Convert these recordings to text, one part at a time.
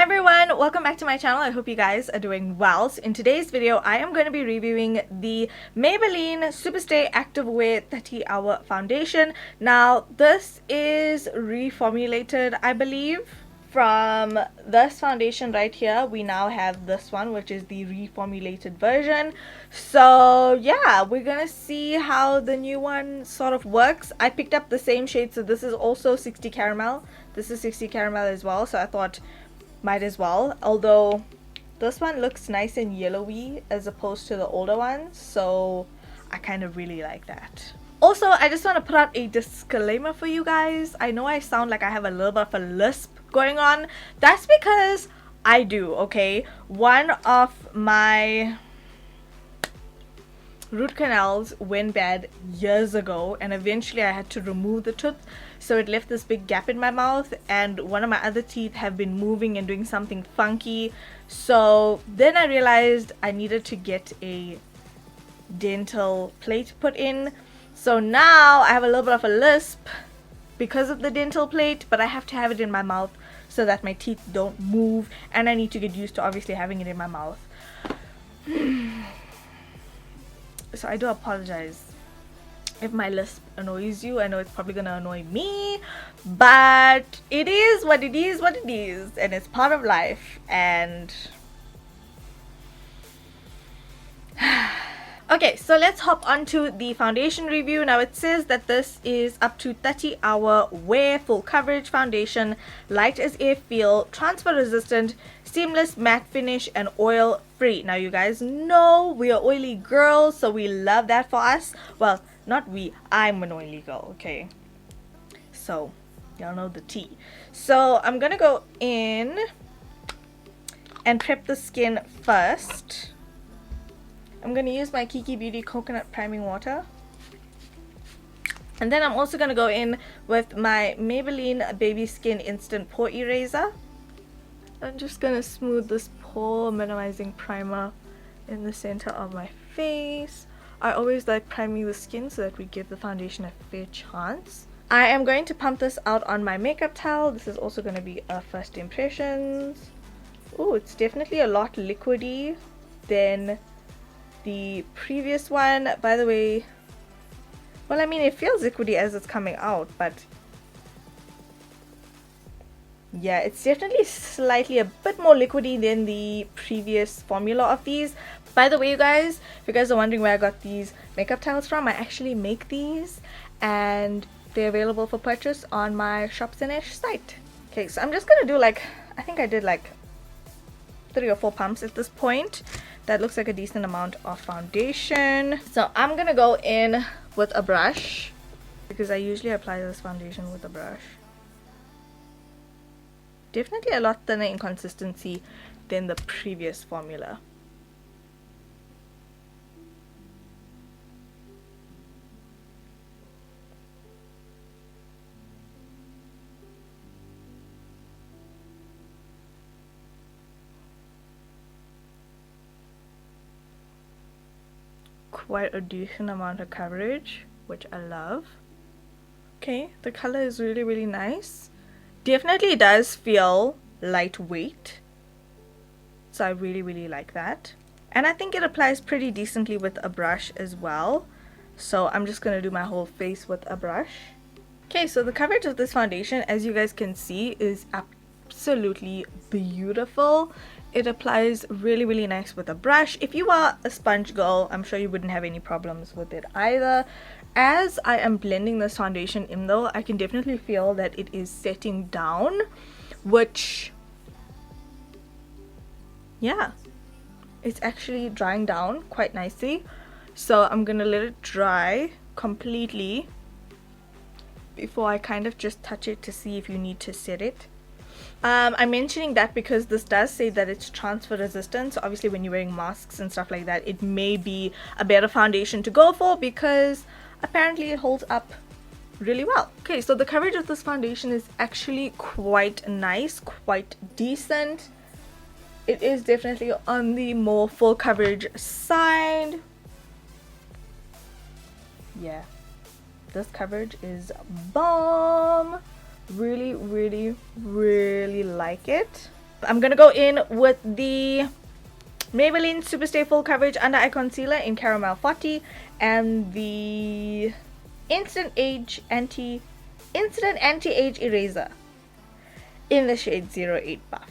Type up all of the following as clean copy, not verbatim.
everyone, welcome back to my channel. I hope you guys are doing well. So in today's video, I am going to be reviewing the Maybelline Superstay Activewear 30 Hour Foundation. Now, this is reformulated, I believe. From this foundation right here, we now have this one, which is the reformulated version. So yeah, we're gonna see how the new one sort of works. I picked up the same shade, so this is also 60 caramel. This is 60 caramel as well, so I thought might as well. Although this one looks nice and yellowy as opposed to the older ones, so I kind of really like that. Also, I just want to put out a disclaimer for you guys. I know I sound like I have a little bit of a lisp going on. That's because I do, okay? One of my root canals went bad years ago, and eventually I had to remove the tooth, so it left this big gap in my mouth, and one of my other teeth have been moving and doing something funky. So then I realized I needed to get a dental plate put in. So now I have a little bit of a lisp because of the dental plate, but I have to have it in my mouth so that my teeth don't move, and I need to get used to obviously having it in my mouth. So I do apologize if my lisp annoys you. I know it's probably gonna annoy me, but it is what it is, and it's part of life. And okay, so let's hop onto the foundation review. Now it says that this is up to 30 hour wear, full coverage foundation, light as air feel, transfer resistant, seamless matte finish, and oil free. Now you guys know we are oily girls, so we love that for us. Well, not we, I'm an oily girl, okay? So y'all know the tea. So I'm gonna go in and prep the skin first. I'm going to use my Kiki Beauty Coconut Priming Water. And then I'm also going to go in with my Maybelline Baby Skin Instant Pore Eraser. I'm just going to smooth this pore minimizing primer in the center of my face. I always like priming the skin so that we give the foundation a fair chance. I am going to pump this out on my makeup towel. This is also going to be a first impressions. Oh, it's definitely a lot liquidy than the previous one. By the way, well, I mean, it feels liquidy as it's coming out, but yeah, it's definitely slightly a bit more liquidy than the previous formula of these. By the way, you guys, if you guys are wondering where I got these makeup towels from, I actually make these and they're available for purchase on my Shop Sanesh site. Okay, so I'm just gonna do like, I think I did like 3 or 4 pumps at this point. That looks like a decent amount of foundation. So I'm gonna go in with a brush because I usually apply this foundation with a brush. Definitely a lot thinner in consistency than the previous formula. Quite a decent amount of coverage, which I love. Okay, the color is really nice. Definitely does feel lightweight, so I really like that. And I think it applies pretty decently with a brush as well, so I'm just gonna do my whole face with a brush. Okay, so the coverage of this foundation, as you guys can see, is absolutely beautiful. It applies really nice with a brush. If you are a sponge girl, I'm sure you wouldn't have any problems with it either. As I am blending this foundation in though, I can definitely feel that it is setting down, which, yeah, it's actually drying down quite nicely. So I'm gonna let it dry completely before I kind of just touch it to see if you need to set it. I'm mentioning that because this does say that it's transfer resistant, so obviously when you're wearing masks and stuff like that, it may be a better foundation to go for because apparently it holds up really well. Okay, so the coverage of this foundation is actually quite nice, quite decent. It is definitely on the more full coverage side. Yeah, this coverage is bomb. Really like it. I'm gonna go in with the Maybelline Superstay Full Coverage Under Eye Concealer in Caramel 40 and the Instant Anti-Age Eraser in the shade 08 Buff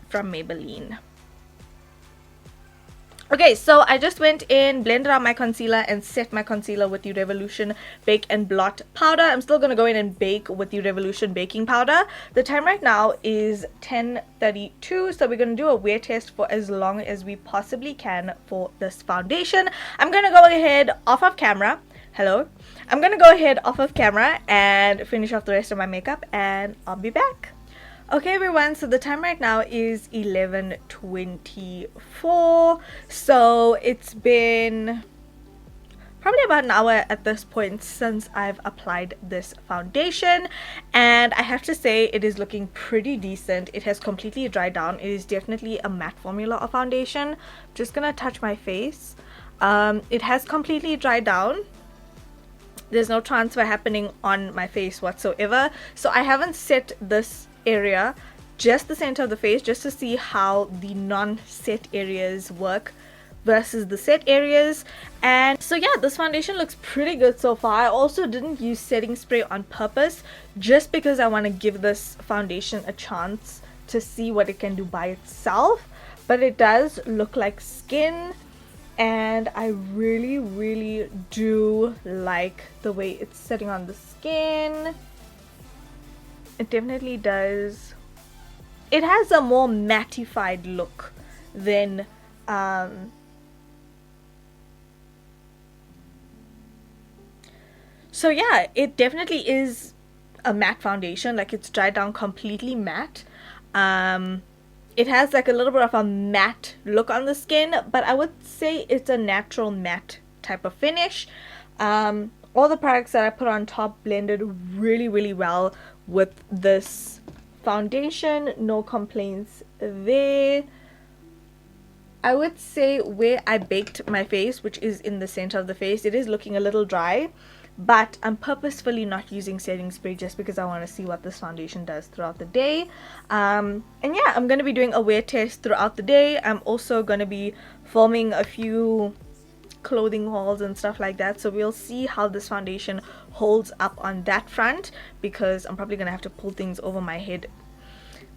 from Maybelline. Okay, so I just went in, blended out my concealer and set my concealer with the Revolution Bake and Blot powder. I'm still going to go in and bake with the Revolution baking powder. The time right now is 10:32, so we're going to do a wear test for as long as we possibly can for this foundation. I'm going to go ahead off of camera. Hello. I'm going to go ahead off of camera and finish off the rest of my makeup and I'll be back. Okay everyone, so the time right now is 11:24, so it's been probably about an hour at this point since I've applied this foundation, and I have to say it is looking pretty decent. It has completely dried down. It is definitely a matte formula of foundation. I'm just gonna touch my face. It has completely dried down. There's no transfer happening on my face whatsoever, so I haven't set this area, just the center of the face, just to see how the non-set areas work versus the set areas. And so yeah, this foundation looks pretty good so far. I also didn't use setting spray on purpose just because I want to give this foundation a chance to see what it can do by itself, but it does look like skin and I really do like the way it's sitting on the skin. It definitely does. It has a more mattified look than so yeah, it definitely is a matte foundation. Like, it's dried down completely matte. It has like a little bit of a matte look on the skin, but I would say it's a natural matte type of finish. All the products that I put on top blended really well with this foundation. No complaints there. I would say where I baked my face, which is in the center of the face, it is looking a little dry, but I'm purposefully not using setting spray just because I want to see what this foundation does throughout the day. And yeah, I'm going to be doing a wear test throughout the day. I'm also going to be filming a few clothing hauls and stuff like that, so we'll see how this foundation holds up on that front, because I'm probably gonna have to pull things over my head.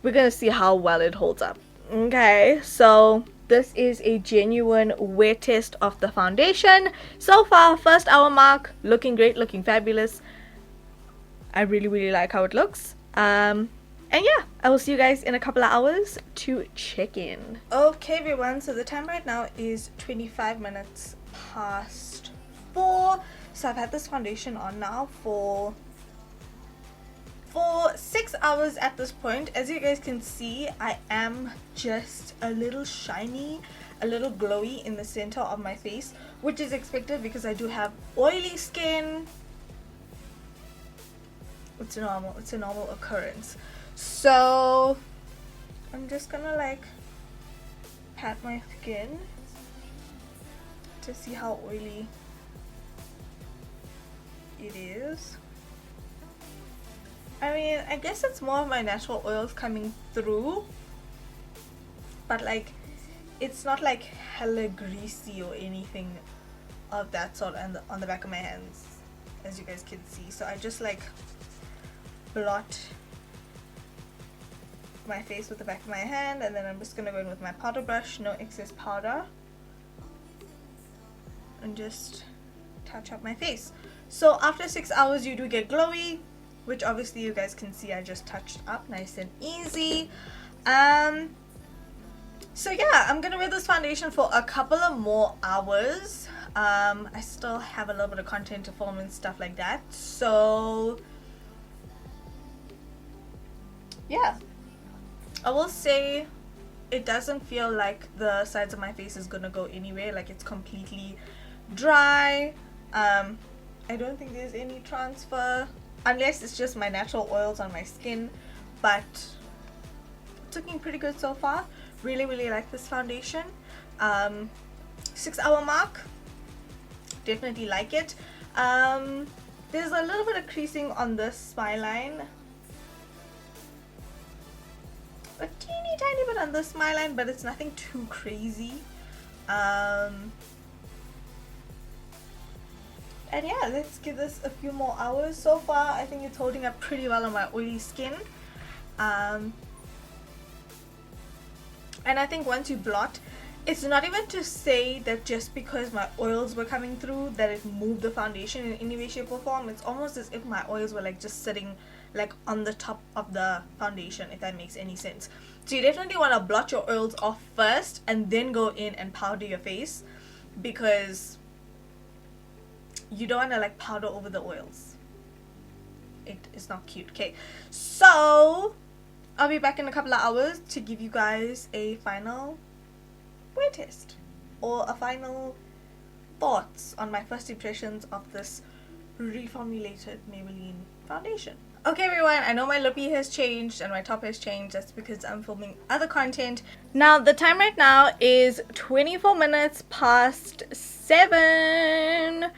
We're gonna see how well it holds up. Okay, so this is a genuine wear test of the foundation. So far, first hour mark, looking great, looking fabulous. I really like how it looks. And yeah, I will see you guys in a couple of hours to check in. Okay everyone, so the time right now is 25 minutes past 4. So I've had this foundation on now for 6 hours at this point. As you guys can see, I am just a little shiny, a little glowy in the center of my face, which is expected because I do have oily skin. It's normal. It's a normal occurrence. So I'm just gonna like pat my skin to see how oily it is. I mean, I guess it's more of my natural oils coming through, but like it's not like hella greasy or anything of that sort on the back of my hands, as you guys can see. So I just like blot my face with the back of my hand, and then I'm just gonna go in with my powder brush, no excess powder, and just touch up my face. So after 6 hours you do get glowy, which obviously you guys can see I just touched up nice and easy. So yeah, I'm gonna wear this foundation for a couple of more hours. I still have a little bit of content to film and stuff like that, so yeah, I will say it doesn't feel like the sides of my face is gonna go anywhere. Like, it's completely dry. I don't think there's any transfer, unless it's just my natural oils on my skin, but it's looking pretty good so far. Really like this foundation. 6 hour mark, definitely like it. There's a little bit of creasing on this smile line. a teeny tiny bit on the smile line, but it's nothing too crazy. And yeah, let's give this a few more hours. So far, I think it's holding up pretty well on my oily skin. And I think once you blot, it's not even to say that just because my oils were coming through that it moved the foundation in any way, shape or form. It's almost as if my oils were like just sitting like on the top of the foundation, if that makes any sense. So you definitely want to blot your oils off first and then go in and powder your face, because you don't want to like powder over the oils. It is not cute. Okay, so I'll be back in a couple of hours to give you guys a final wear test or a final thoughts on my first impressions of this reformulated Maybelline foundation. Okay everyone, I know my lippy has changed and my top has changed. That's because I'm filming other content. Now the time right now is 24 minutes past 7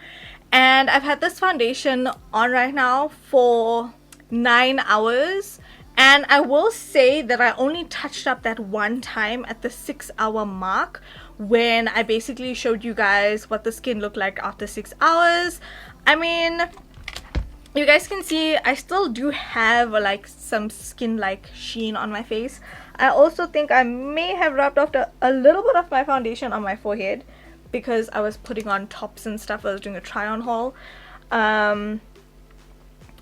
and I've had this foundation on right now for 9 hours, and I will say that I only touched up that one time at the 6-hour mark when I basically showed you guys what the skin looked like after 6 hours. I mean, you guys can see I still do have like some skin like sheen on my face. I also think I may have rubbed off a little bit of my foundation on my forehead because I was putting on tops and stuff. I was doing a try on haul.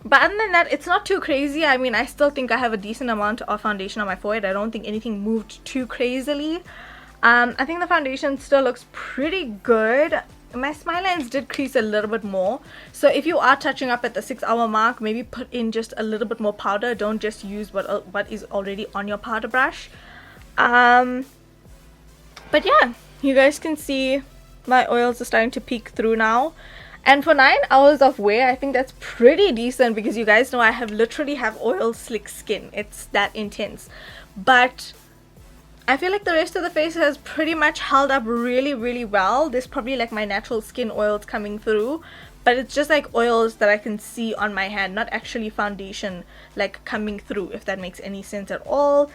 But other than that, it's not too crazy. I mean, I still think I have a decent amount of foundation on my forehead. I don't think anything moved too crazily. I think the foundation still looks pretty good. My smile lines did crease a little bit more, so if you are touching up at the 6-hour mark, maybe put in just a little bit more powder. Don't just use what is already on your powder brush. But yeah, you guys can see my oils are starting to peek through now, and for 9 hours of wear, I think that's pretty decent, because you guys know I literally have oil slick skin. It's that intense. But I feel like the rest of the face has pretty much held up really well. There's probably like my natural skin oils coming through, but it's just like oils that I can see on my hand, not actually foundation like coming through, if that makes any sense at all.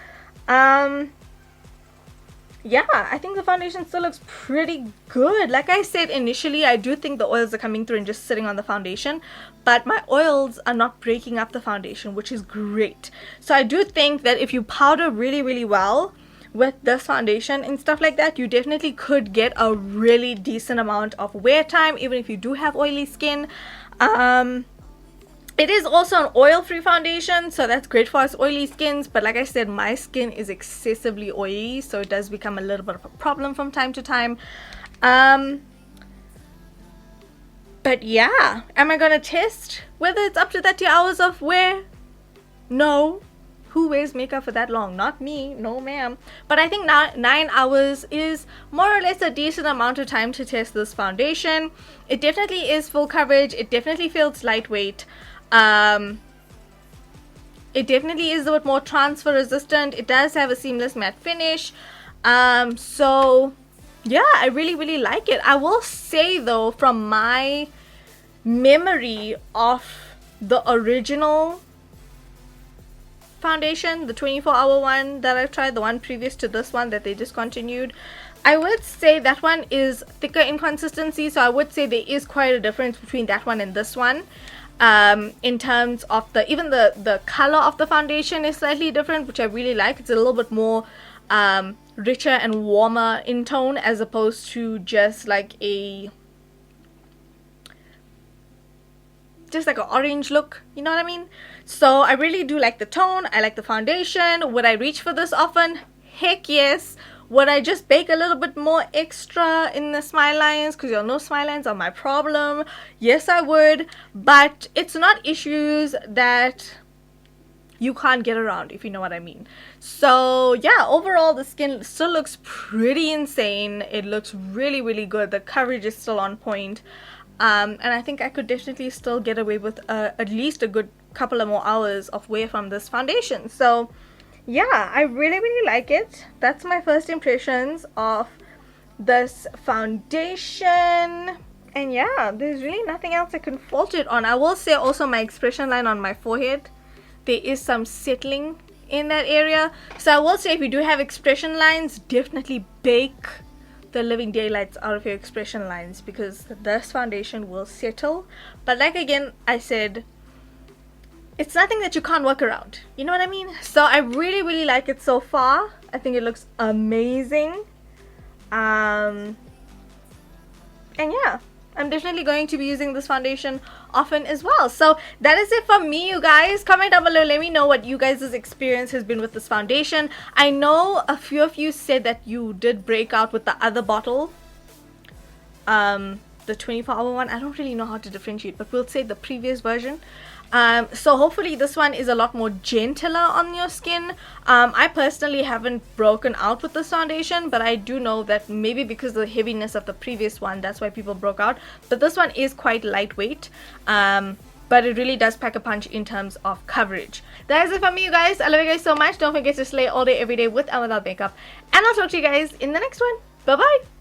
Yeah, I think the foundation still looks pretty good. Like I said initially, I do think the oils are coming through and just sitting on the foundation, but my oils are not breaking up the foundation, which is great. So I do think that if you powder really well with this foundation and stuff like that, you definitely could get a really decent amount of wear time, even if you do have oily skin. It is also an oil-free foundation, so that's great for us oily skins, but like I said, my skin is excessively oily, so it does become a little bit of a problem from time to time. But yeah, am I gonna test whether it's up to 30 hours of wear? No. Who wears makeup for that long? Not me, no ma'am. But I think 9 hours is more or less a decent amount of time to test this foundation. It definitely is full coverage. It definitely feels lightweight. It definitely is a bit more transfer resistant. It does have a seamless matte finish. So yeah, I really like it. I will say though, from my memory of the original foundation, the 24-hour one that I've tried, the one previous to this one that they discontinued, I would say that one is thicker in consistency. So I would say there is quite a difference between that one and this one. In terms of even the color of the foundation is slightly different, which I really like. It's a little bit more richer and warmer in tone, as opposed to just like an orange look, you know what I mean? So I really do like the tone. I like the foundation. Would I reach for this often? Heck yes. Would I just bake a little bit more extra in the smile lines, because y'all know smile lines are my problem? Yes, I would, but it's not issues that you can't get around, if you know what I mean. So yeah, overall the skin still looks pretty insane. It looks really good. The coverage is still on point. And I think I could definitely still get away with at least a good couple of more hours of wear from this foundation. So yeah, I really like it. That's my first impressions of this foundation. And yeah, there's really nothing else I can fault it on. I will say also my expression line on my forehead, there is some settling in that area. So I will say, if you do have expression lines, definitely bake the living daylights out of your expression lines, because this foundation will settle. But like again I said, it's nothing that you can't work around, you know what I mean? So I really like it so far. I think it looks amazing. And yeah, I'm definitely going to be using this foundation often as well. So that is it for me, you guys. Comment down below, let me know what you guys' experience has been with this foundation. I know a few of you said that you did break out with the other bottle, the 24-hour one. I don't really know how to differentiate, but we'll say the previous version. So hopefully this one is a lot more gentler on your skin. I personally haven't broken out with this foundation, but I do know that maybe because of the heaviness of the previous one, that's why people broke out. But this one is quite lightweight, but it really does pack a punch in terms of coverage. That is it for me, you guys. I love you guys so much. Don't forget to slay all day every day with and without makeup, and I'll talk to you guys in the next one. Bye bye.